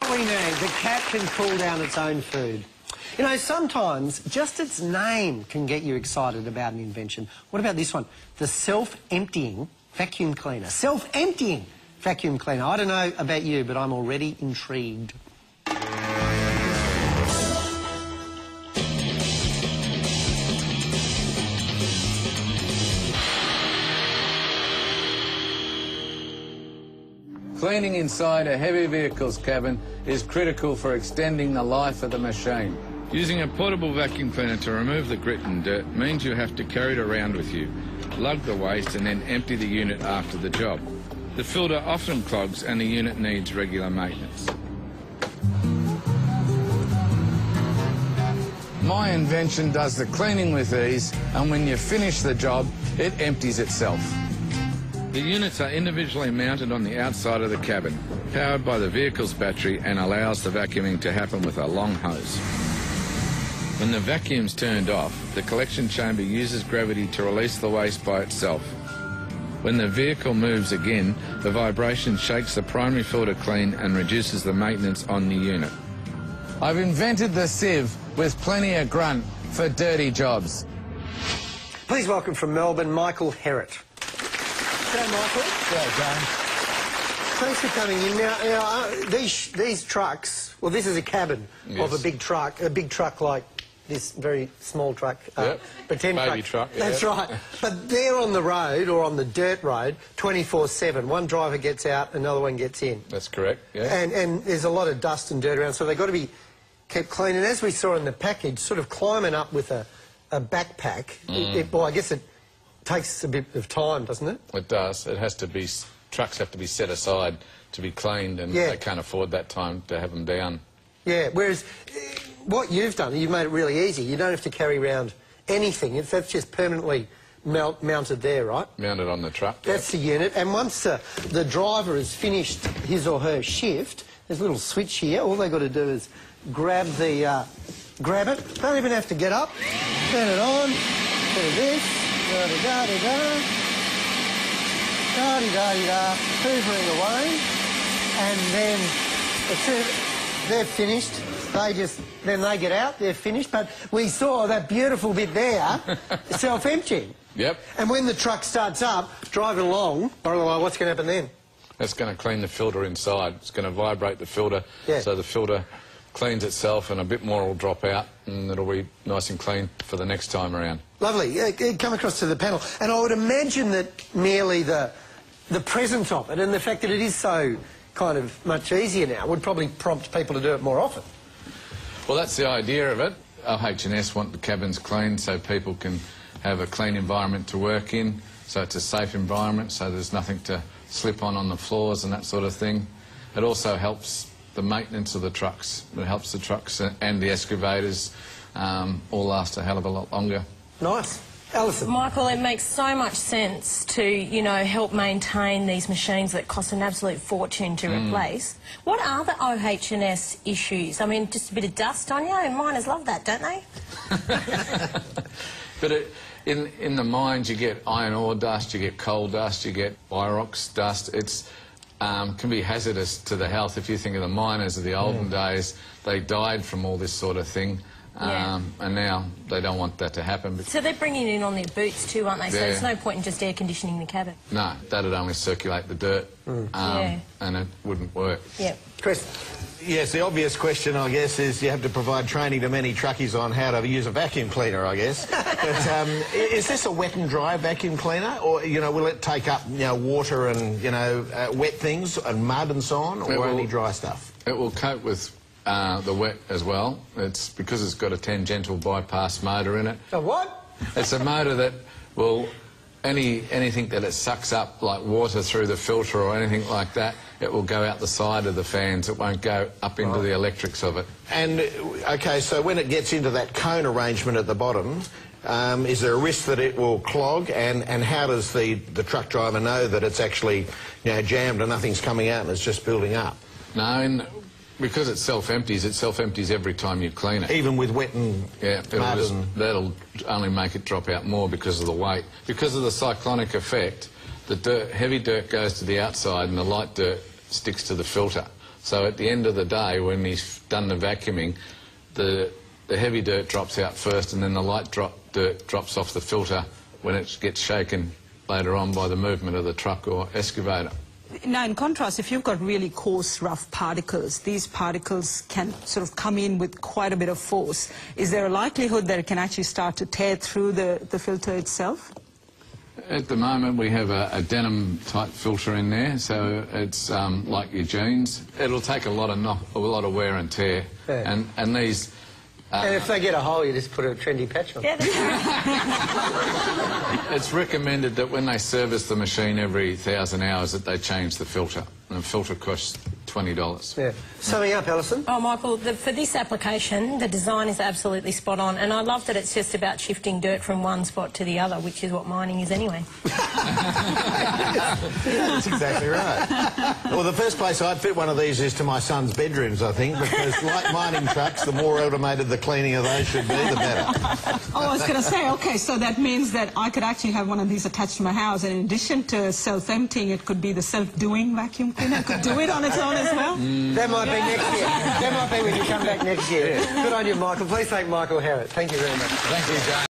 Queen Anne, the cat can cool down its own food. You know, sometimes just its name can get you excited about an invention. What about this one? The self-emptying vacuum cleaner. Self-emptying vacuum cleaner. I don't know about you, but I'm already intrigued. Cleaning inside a heavy vehicle's cabin is critical for extending the life of the machine. Using a portable vacuum cleaner to remove the grit and dirt means you have to carry it around with you, lug the waste and then empty the unit after the job. The filter often clogs and the unit needs regular maintenance. My invention does the cleaning with ease, and when you finish the job, it empties itself. The units are individually mounted on the outside of the cabin, powered by the vehicle's battery, and allows the vacuuming to happen with a long hose. When the vacuum's turned off, the collection chamber uses gravity to release the waste by itself. When the vehicle moves again, the vibration shakes the primary filter clean and reduces the maintenance on the unit. I've invented the SEIV with plenty of grunt for dirty jobs. Please welcome from Melbourne, Michael Herrett. G'day, Michael. G'day, James. Thanks for coming in. Now these trucks, well, this is a cabin of a big truck like this very small truck. Pretend baby truck. That's right. But they're on the road or on the dirt road 24/7. One driver gets out, another one gets in. That's correct, yeah. And there's a lot of dust and dirt around, so they've got to be kept clean. And as we saw in the package, sort of climbing up with a backpack, well, I guess it takes a bit of time, doesn't it? It does. It has to be, trucks have to be set aside to be cleaned, and they can't afford that time to have them down. Yeah, whereas what you've done, you've made it really easy. You don't have to carry around anything. That's just permanently mounted there, right? Mounted on the truck. That's the unit. And once the driver has finished his or her shift, there's a little switch here. All they've got to do is grab it. Don't even have to get up. Turn it on. Do this. Da-da-da-da-da. Da-da-da-da-da. Hoovering away. And then they're finished. Then they get out, they're finished. But we saw that beautiful bit there, self-emptying. Yep. And when the truck starts up, driving along, what's going to happen then? That's going to clean the filter inside. It's going to vibrate the filter, so the filter cleans itself and a bit more will drop out and it'll be nice and clean for the next time around. Lovely. Come across to the panel. And I would imagine that merely the presence of it and the fact that it is so kind of much easier now would probably prompt people to do it more often. Well, that's the idea of it. OH&S want the cabins clean so people can have a clean environment to work in, so it's a safe environment, so there's nothing to slip on the floors and that sort of thing. It also helps the maintenance of the trucks. It helps the trucks and the excavators all last a hell of a lot longer. Nice. Alison. Michael, it makes so much sense to, you know, help maintain these machines that cost an absolute fortune to replace. What are the OH&S issues? I mean, just a bit of dust on you, and miners love that, don't they? But in the mines, you get iron ore dust, you get coal dust, you get Pyrox dust. It's can be hazardous to the health. If you think of the miners of the olden days, they died from all this sort of thing. And now they don't want that to happen. So they're bringing it in on their boots too, aren't they? So there's no point in just air conditioning the cabin. No, that'd only circulate the dirt, and it wouldn't work. Yeah. Chris? Yes, the obvious question, I guess, is you have to provide training to many truckies on how to use a vacuum cleaner, I guess. But is this a wet and dry vacuum cleaner, or, you know, will it take up, you know, water and, you know, wet things and mud and so on, or only dry stuff? It will cope with the wet as well. It's because it's got a tangential bypass motor in it. A what? It's a motor that will, anything that it sucks up, like water through the filter or anything like that, it will go out the side of the fans. It won't go up into the electrics of it. And, OK, so when it gets into that cone arrangement at the bottom, is there a risk that it will clog? And how does the truck driver know that it's actually, you know, jammed and nothing's coming out and it's just building up? No, because it self-empties every time you clean it. Even with wet and mud and... That'll only make it drop out more because of the weight. Because of the cyclonic effect, the heavy dirt goes to the outside and the light dirt sticks to the filter. So at the end of the day, when he's done the vacuuming, the heavy dirt drops out first, and then the light dirt drops off the filter when it gets shaken later on by the movement of the truck or excavator. Now, in contrast, if you've got really coarse, rough particles, these particles can sort of come in with quite a bit of force. Is there a likelihood that it can actually start to tear through the filter itself? At the moment, we have a denim-type filter in there, so it's like your jeans. It'll take a lot of wear and tear, Yeah. and these. And if they get a hole, you just put a trendy patch on. Yeah, that's right. It's recommended that when they service the machine every 1,000 hours that they change the filter, and the filter costs $20. Yeah. Summing up, Alison. Oh, Michael, for this application, the design is absolutely spot on, and I love that it's just about shifting dirt from one spot to the other, which is what mining is anyway. That's exactly right. Well, the first place I'd fit one of these is to my son's bedrooms, I think, because like mining trucks, the more automated the cleaning of those should be, the better. Oh, I was going to say, OK, so that means that I could actually have one of these attached to my house, and in addition to self-emptying, it could be the self-doing vacuum cleaner. It could do it on its own as well. That might be next year. That might be when you come back next year. Good on you, Michael. Please thank Michael Harrett. Thank you very much. Thank you, Jane.